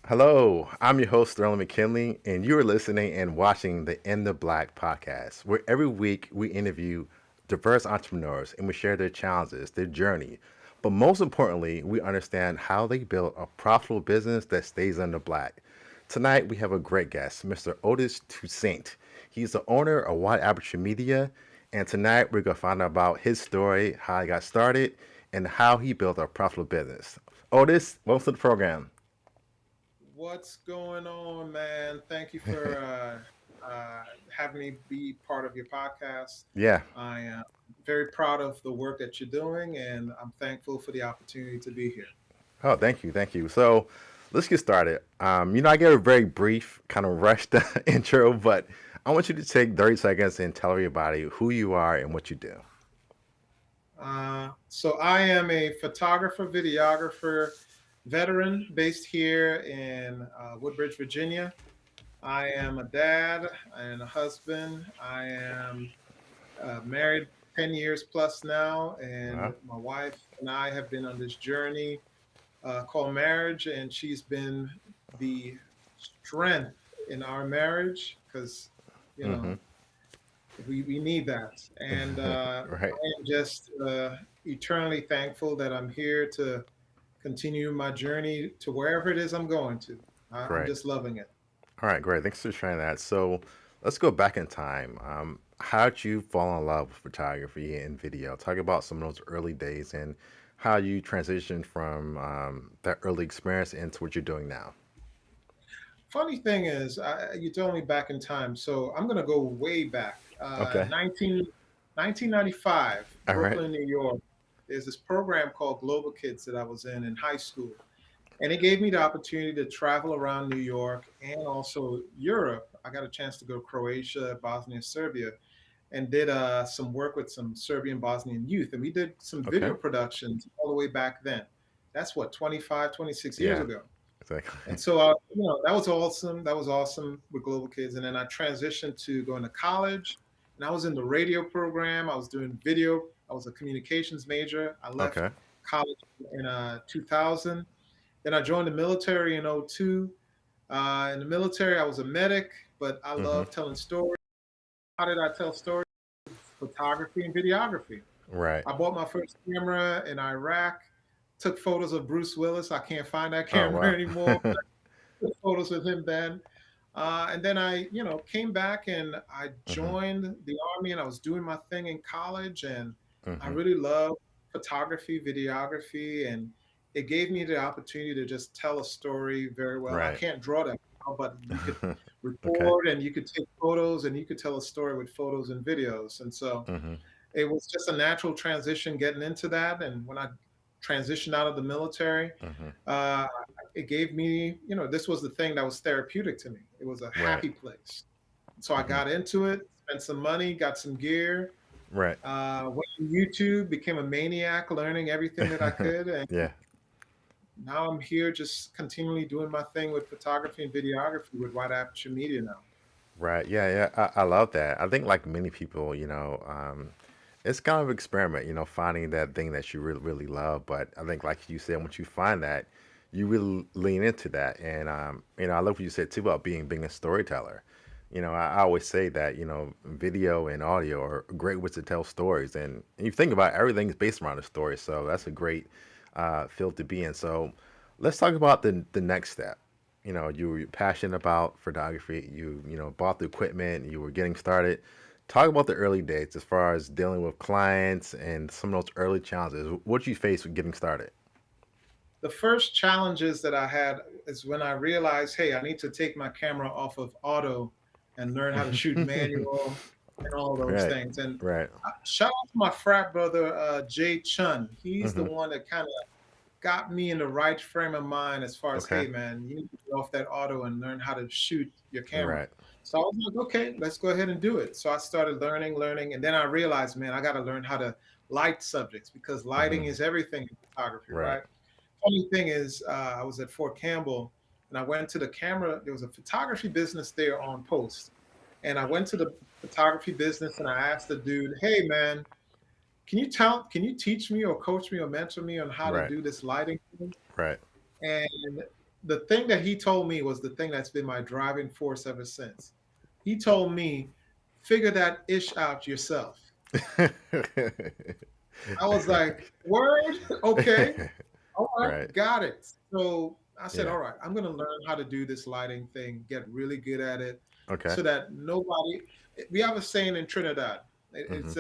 Hello, I'm your host, Sterling McKinley, and you are listening and watching the In the Black podcast, where every week we interview diverse entrepreneurs and we share their challenges, their journey. But most importantly, we understand how they built a profitable business that stays in the black. Tonight, we have a great guest, Mr. Otis Toussaint. He's the owner of Wide Aperture Media, and tonight we're going to find out about his story, how he got started, and how he built a profitable business. Otis, welcome to the program. What's going on, man? Thank you for having me be part of your podcast. Yeah. I am very proud of the work that you're doing, and I'm thankful for the opportunity to be here. Oh, thank you, thank you. So, let's get started. I gave a very brief, kind of rushed intro, but I want you to take 30 seconds and tell everybody who you are and what you do. So, I am a photographer, videographer, veteran based here in Woodbridge, Virginia. I am a dad and a husband. I am married 10 years plus now, and Uh, my wife and I have been on this journey called marriage, and she's been the strength in our marriage because, you mm-hmm. know, we need that. And Right, I am just eternally thankful that I'm here to continue my journey to wherever it is I'm going to. I'm great. just loving it. All right, great. Thanks for sharing that. So, let's go back in time. How did you fall in love with photography and video? Talk about some of those early days and how you transitioned from that early experience into what you're doing now. Funny thing is, you told me back in time, so I'm going to go way back. Okay. 1995, All right. Brooklyn, New York. There's this program called Global Kids that I was in high school. And it gave me the opportunity to travel around New York and also Europe. I got a chance to go to Croatia, Bosnia, Serbia, and did some work with some Serbian Bosnian youth. And we did some Okay. video productions all the way back then. That's what, 25, 26 years Yeah. ago. Exactly. And so, that was awesome. That was awesome with Global Kids. And then I transitioned to going to college, and I was in the radio program. I was doing video. I was a communications major. I left Okay. college in 2000. Then I joined the military in '02. In the military, I was a medic, but I Mm-hmm. love telling stories. How did I tell stories? Photography and videography. Right. I bought my first camera in Iraq, took photos of Bruce Willis. I can't find that Oh camera wow. anymore. Took photos with him then. And then I, came back and I Mm-hmm. joined the army and I was doing my thing in college. And I Mm-hmm. really love photography, videography, and it gave me the opportunity to just tell a story very well. I Right. can't draw that well, but you could Okay. record and you could take photos and you could tell a story with photos and videos. And so Mm-hmm. it was just a natural transition getting into that. And when I transitioned out of the military, Mm-hmm. uh, it gave me, this was the thing that was therapeutic to me. It was a Right. happy place. So I Mm-hmm. got into it, spent some money, got some gear, Right. went to YouTube, became a maniac, learning everything that I could. And Yeah. now I'm here just continually doing my thing with photography and videography with Wide Aperture Media now. Right. Yeah. Yeah. I love that. I think like many people, it's kind of an experiment, finding that thing that you really, really love. But I think, like you said, once you find that, you really lean into that. And, I love what you said too about being a storyteller. I always say that, video and audio are great ways to tell stories. And you think about it, everything's based around a story. So that's a great field to be in. So let's talk about the next step. You were passionate about photography. You bought the equipment. You were getting started. Talk about the early days as far as dealing with clients and some of those early challenges. What did you face with getting started? The first challenges that I had is when I realized, hey, I need to take my camera off of auto and learn how to shoot manual and all those Right, things. And right. shout out to my frat brother, Jay Chun. He's the Hmm. one that kind of got me in the right frame of mind as far as, Okay. hey, man, you need to get off that auto and learn how to shoot your camera. Right. So I was like, okay, let's go ahead and do it. So I started learning. And then I realized, man, I got to learn how to light subjects because lighting Hmm. is everything in photography, Right. right? Funny thing is, I was at Fort Campbell and I went to the camera. There was a photography business there on post. And I went to the photography business and I asked the dude, hey, man, can you teach me or coach me or mentor me on how to Right. do this lighting thing? Right. And the thing that he told me was the thing that's been my driving force ever since. He told me, figure that ish out yourself. I was like, word, okay, all right, Right. got it. So I said, Yeah. all right, I'm going to learn how to do this lighting thing, get really good at it, Okay. so that nobody. We have a saying in Trinidad. Hmm. It's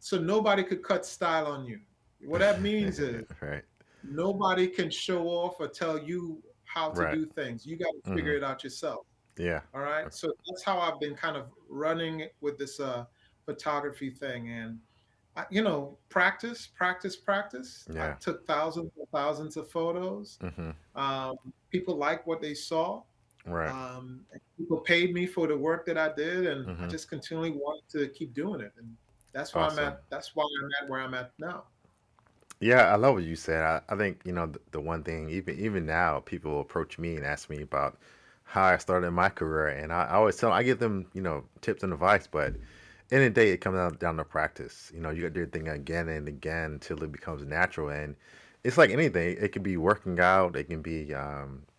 so nobody could cut style on you. What that means is Right. nobody can show off or tell you how to Right. do things. You got to Hmm. figure it out yourself. Yeah. All right. So that's how I've been kind of running with this photography thing. And practice, practice, practice. I Yeah. took thousands and thousands of photos. Hmm. Um, People liked what they saw. Right. And people paid me for the work that I did, and I Hmm. just continually wanted to keep doing it. And that's why I'm Awesome. at. That's why I'm at where I'm at now. Yeah, I love what you said. I think, the one thing, even now, people approach me and ask me about how I started my career, and I always tell them, I give them, tips and advice, but in the day, it comes down to practice. You got to do the thing again and again until it becomes natural. And it's like anything. It can be working out. It can be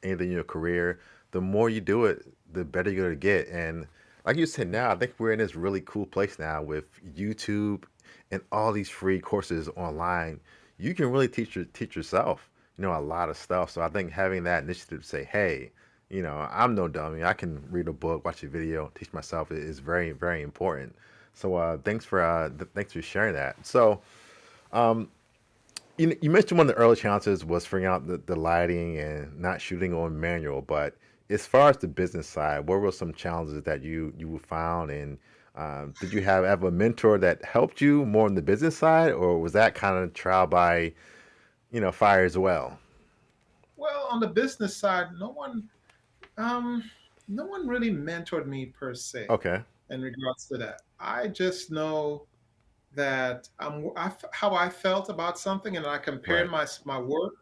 anything in your career. The more you do it, the better you're gonna get. And like you said, now I think we're in this really cool place now with YouTube and all these free courses online. You can really teach yourself, a lot of stuff. So I think having that initiative to say, hey, I'm no dummy. I can read a book, watch a video, teach myself is very, very important. So thanks for sharing that. So you mentioned one of the early challenges was figuring out the lighting and not shooting on manual. But as far as the business side, what were some challenges that you found? And did you have a mentor that helped you more on the business side, or was that kind of trial by fire as well? Well, on the business side, um, no one really mentored me per se Okay. in regards to that. I just know that how I felt about something, and I compared Right. my work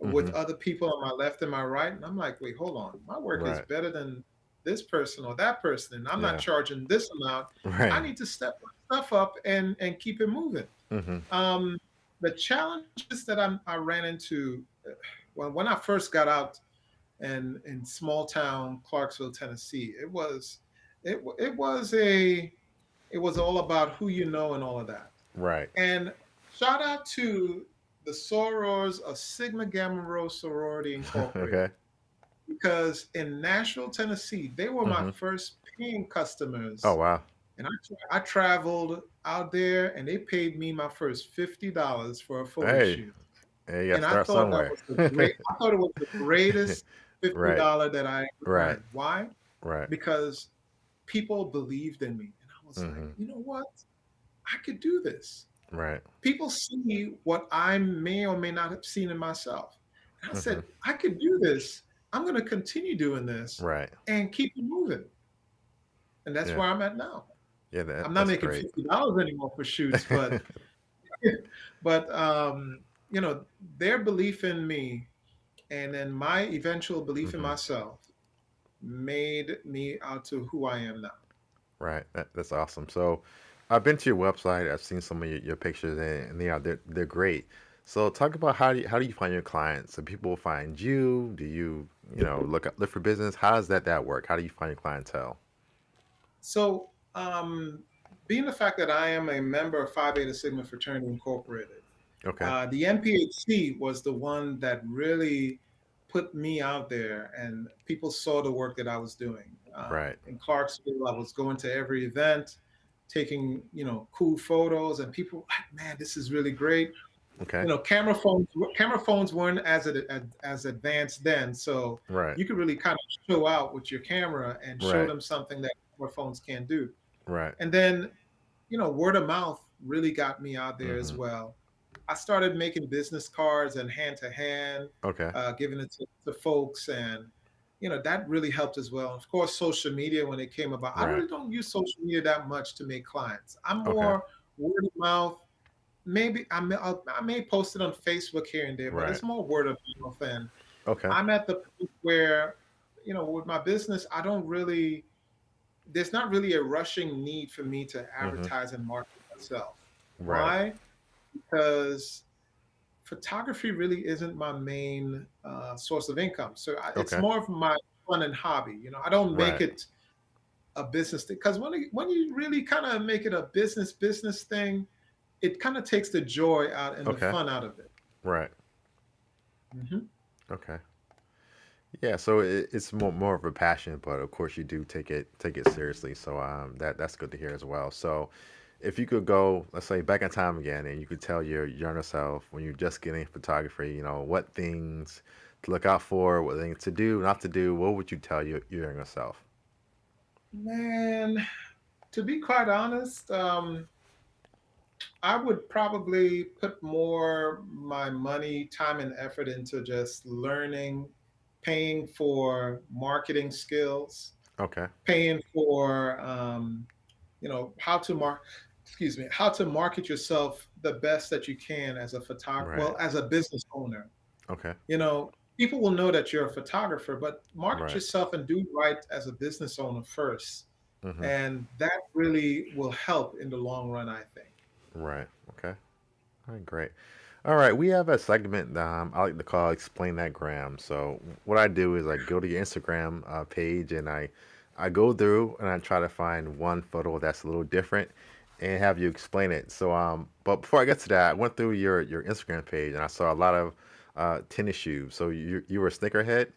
Mm-hmm. with other people on my left and my right, and I'm like, wait, hold on, my work is Right. better than this person or that person, and I'm not Yeah. charging this amount. I Right. need to step my stuff up and keep it moving. Mm-hmm. Um, the challenges that I ran into when I first got out and in small town Clarksville, Tennessee, it was all about who you know and all of that. Right. And shout out to the sorors of Sigma Gamma Rho Sorority Incorporated, Okay. because in Nashville, Tennessee, they were my Mm-hmm. first paying Oh customers. wow. And I traveled out there, and they paid me my first $50 for a photo Hey. shoot. Hey, you gotta And start somewhere. I thought it was the greatest Right. $50 that I ever Right. earned. Why? Right. Because people believed in me. And I was like, Mm-hmm. you know what? I could do this. Right. People see what I may or may not have seen in myself. And I Mm-hmm. said, I could do this. I'm going to continue doing this Right. and keep it moving. And that's Yeah. where I'm at now. Yeah. I'm not That's making great. $50 anymore for shoots, but but their belief in me, and then my eventual belief in Hmm. myself, made me out to who I am now. Right. That's awesome. So, I've been to your website. I've seen some of your pictures, and they're great. So, talk about how do you find your clients? So, people find you. Do you look for business? How does that work? How do you find your clientele? So, being the fact that I am a member of Phi Beta Sigma Fraternity Incorporated, Okay. the NPHC was the one that really put me out there, and people saw the work that I was doing. Right. In Clarksville, I was going to every event, taking cool photos, and people were like, "Man, this is really great." Okay. Camera phones weren't as advanced then, so Right. you could really kind of show out with your camera and show Right. them something that camera phones can't do. Right. And then word of mouth really got me out there as Hmm. well. I started making business cards and hand to hand, Okay. giving it to folks, and that really helped as well. Of course, social media when it came about. I Right. really don't use social media that much to make clients. I'm Okay. more word of mouth. Maybe I may post it on Facebook here and there, but Right. it's more word of mouth. And Okay. I'm at the point where, with my business, I don't really. There's not really a rushing need for me to Hmm. advertise and market myself. Right. Why? Because photography really isn't my main source of income. So it's Okay. more of my fun and hobby. I don't make Right. it a business thing because when you really kind of make it a business thing, it kind of takes the joy out and the Okay. fun out of it. Right. Hmm. Okay. Yeah, so it's more of a passion, but of course you do take it seriously. So that's good to hear as well. So if you could go, let's say back in time again, and you could tell your younger self when you're just getting photography, what things to look out for, what things to do, not to do, what would you tell your younger self? Man, to be quite honest, I would probably put more my money, time, and effort into just learning, paying for marketing skills, Okay. paying for how to how to market yourself the best that you can as a photographer, Right. well, as a business owner. Okay. You know, People will know that you're a photographer, but market Right. yourself and do right as a business owner first. Mm-hmm. And that really will help in the long run, I think. Right. Okay. All right, great. All right, we have a segment I like to call "Explain That Gram." So what I do is I go to your Instagram page and I go through and I try to find one photo that's a little different and have you explain it. So but before I get to that, I went through your Instagram page and I saw a lot of tennis shoes. So you were a sneakerhead?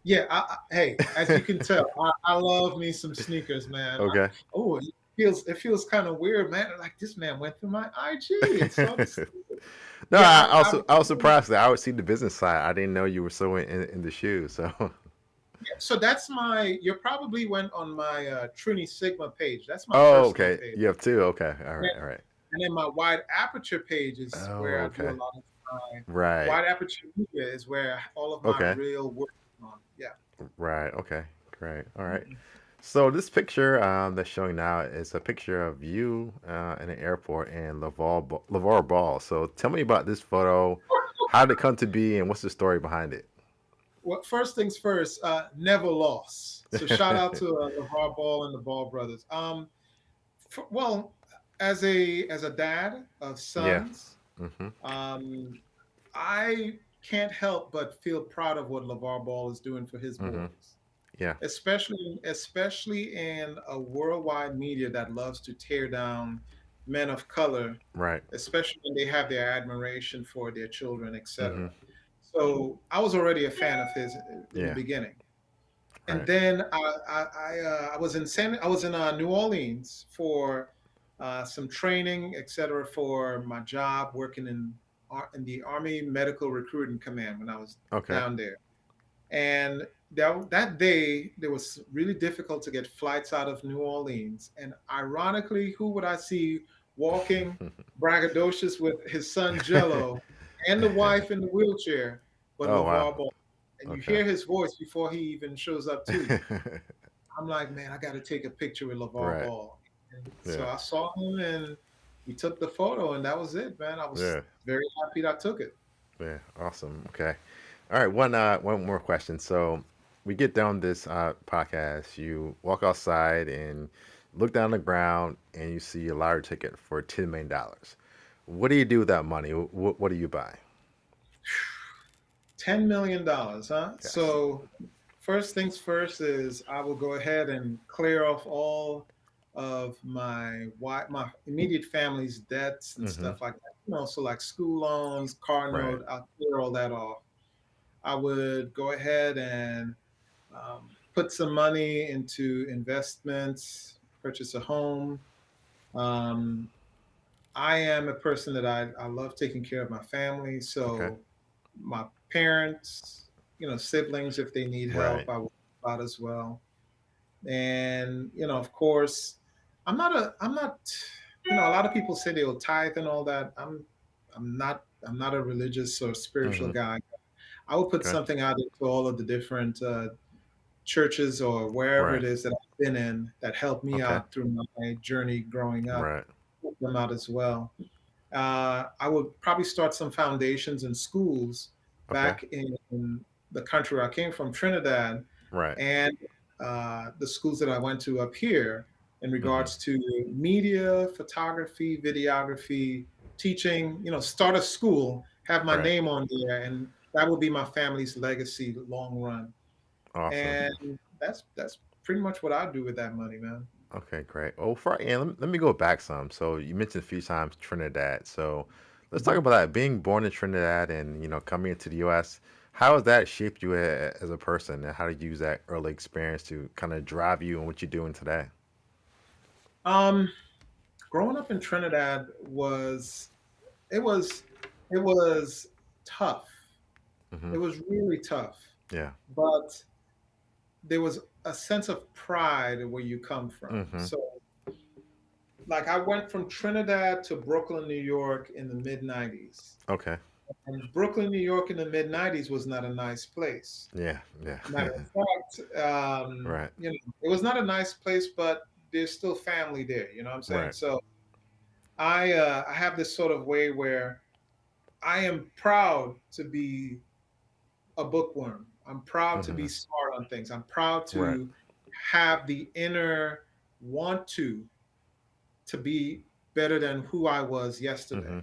Yeah, hey, as you can tell, I love me some sneakers, man. Okay. It feels kind of weird, man. Like this man went through my IG and saw this. No, Yeah, I was surprised that I would see the business side. I didn't know you were so in the shoes. So so that's my. You probably went on my Trini Sigma page. That's my oh, personal okay. page. You have two. Okay. All And right. All right. then my Wide Aperture page is where Oh, I do a okay. lot of my Right. Wide Aperture Media is where all of my Okay. real work is on. Yeah. Right. Okay. Great. All right. Mhm. So this picture that's showing now is a picture of you in an airport and LeVar Ball. So tell me about this photo. How did it come to be, and what's the story behind it? Well, first things first, never lost. So shout out to LeVar Ball and the Ball brothers. Well, as a dad of Yeah. sons, Hmm. um, I can't help but feel proud of what LeVar Ball is doing for his Hmm. boys, Yeah. especially in a worldwide media that loves to tear down men of color, Right. especially when they have their admiration for their children, Hmm. etc. So I was already a fan of his in the Yeah. beginning. And Right. then I was in New Orleans for some training, etc., for my job working in the Army Medical Recruiting Command when I was Okay. down there. And that day, it was really difficult to get flights out of New Orleans. And ironically, who would I see walking braggadocious with his son Jello and the wife in the wheelchair, but Oh wow. LeVar Ball? And you Okay. hear his voice before he even shows up too. I'm like, man, I got to take a picture with LeVar Right. Ball. And so Yeah. I saw him and we took the photo, and that was it, man. I was Yeah. very happy that I took it. Yeah. Awesome. Okay. All right. One more question. So we get down this podcast. You walk outside and look down the ground, and you see a lottery ticket for $10 million. What do you do with that money? What do you buy? $10 million, huh? Yes. So first things first is I will go ahead and clear off all of my immediate family's debts and Mm-hmm. stuff like that. So like school loans, car Right. note, I'll clear all that off. I would go ahead and put some money into investments, purchase a home. Um, I am a person that I love taking care of my family. Okay. So my parents, siblings, if they need Right. help, I will help out as well. And of course, I'm not. A lot of people say they'll tithe and all that. I'm not a religious or spiritual Mm-hmm. guy. I will put Okay. something out into all of the different churches or wherever it Right. is that I've been in that helped me Okay. out through my journey growing up. Right. Help them out as well. I would probably start some foundations in schools Okay. back in the country where I came from, Trinidad, Right. and the schools that I went to up here in Mm-hmm. regards to media, photography, videography, teaching. Start a school have my Right. name on there, and that will be my family's legacy long run. Awesome. And that's pretty much what I do with that money, man. Okay, great. Well, for and let me go back some. So you mentioned a few times Trinidad. So let's talk Mhm. about that. Being born in Trinidad and coming into the U.S., how has that shaped you as a person, and how did you use that early experience to kind of drive you in what you're doing today? Um, Growing up in Trinidad it was it was tough. Hmm. It was really tough, Yeah. but there was a sense of pride where you come from. Hmm. So, like, I went from Trinidad to Brooklyn, New York in the mid 90s. Okay. And Brooklyn, New York in the mid 90s was not a nice place. Yeah. Yeah. Matter of fact, Right. it was not a nice place, but there's still family there. You know what I'm saying? Right. So I have this sort of way where I am proud to be a bookworm. I'm proud to be Hmm. smart on things. I'm proud Right. to have the inner want to be better than who I was yesterday. Hmm.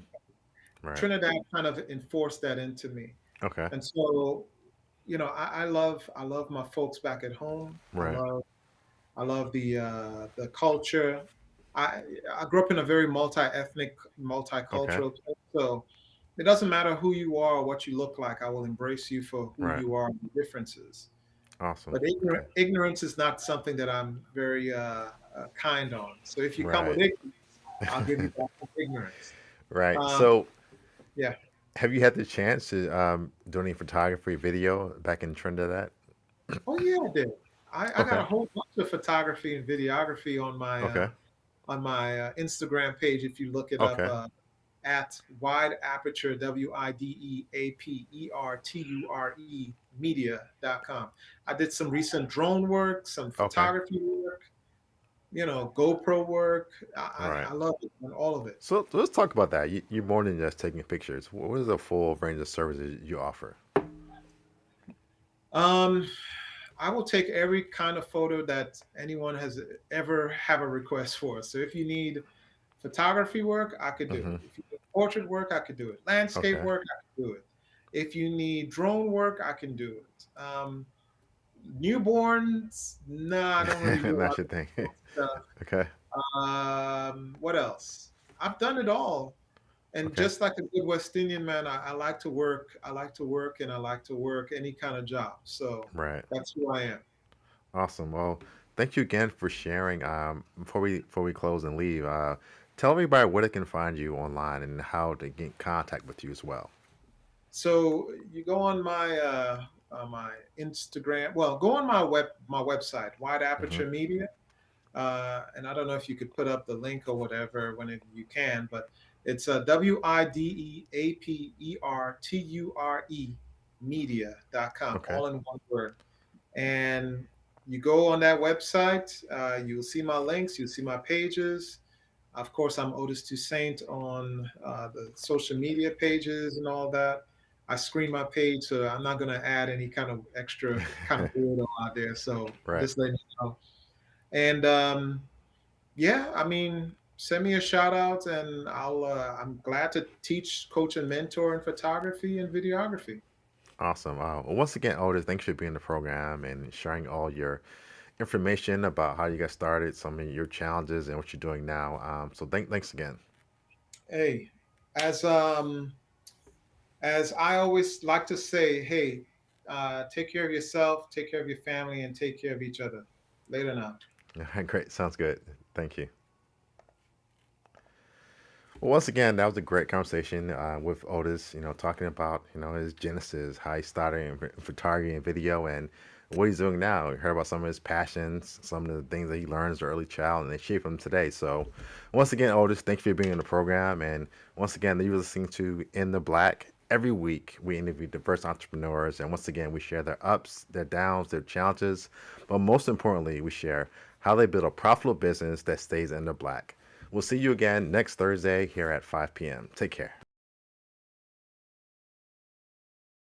Right. Trinidad kind of enforced that into me. Okay. And so, I love my folks back at home. Right. I love the culture. I I grew up in a very multi-ethnic, Okay. multicultural place. So it doesn't matter who you are or what you look like. I will embrace you for who Right. you are and the differences. Awesome. But Okay. ignorance is not something that I'm very kind on. So if you come with Right. ignorance, I'll give you back with ignorance. Right. Um, So yeah. have you had the chance to do any photography video back in Trinidad? Oh yeah, I did. I got Okay. a whole bunch of photography and videography Okay. on my Instagram page. If you look it up Okay. at Wide Aperture WIDEAPERTURE media.com. I did some recent drone work, some Okay. photography work, GoPro work. Right. I love it and all of it. So let's talk about that. You're more than just taking pictures. What is the full range of services you offer? Um, I will take every kind of photo that anyone has ever have a request for. So if you need photography work, I could do Hmm. it. If you need portrait work, I could do it. Landscape Okay. work, I could do it. If you need drone work, I can do it. Newborns, nah, I don't really do a lot That's your thing. of stuff. Okay. What else? I've done it all. And Okay. just like a good West Indian man, I like to work. I like to work, and I like to work any kind of job. So Right. that's who I am. Awesome. Well, thank you again for sharing. Before we close and leave, tell everybody where they can find you online and how to get in contact with you as well. So you go on my Instagram. Well, go on my website, Wide Hmm. Aperture Media. And I don't know if you could put up the link or whatever whenever you can, but it's WIDEAPERTURE media.com, Okay. all in one word. And you go on that website, you'll see my links, you'll see my pages. Of course, I'm Otis Toussaint on the social media pages and all that. I screen my page, so I'm not going to add any kind of extra kind of weirdo out there. So Right. just letting you know. And yeah, I mean, send me a shout out, and I'm glad to teach, coach, and mentor in photography and videography. Awesome. Well, once again, Otis, thanks for being in the program and sharing all your information about how you got started, some of your challenges, and what you're doing now. So thanks again. Hey, as um as I always like to say, hey, take care of yourself, take care of your family, and take care of each other. Later now. Great. Sounds good. Thank you. Well, once again, that was a great conversation with Otis. Talking about his genesis, how he started in photography and video, and what he's doing now. We heard about some of his passions, some of the things that he learned as an early child, and they shape him today. So, once again, Otis, thank you for being in the program. And once again, you're listening to In the Black. Every week, we interview diverse entrepreneurs, and once again, we share their ups, their downs, their challenges, but most importantly, we share how they build a profitable business that stays in the black. We'll see you again next Thursday here at 5 p.m. Take care.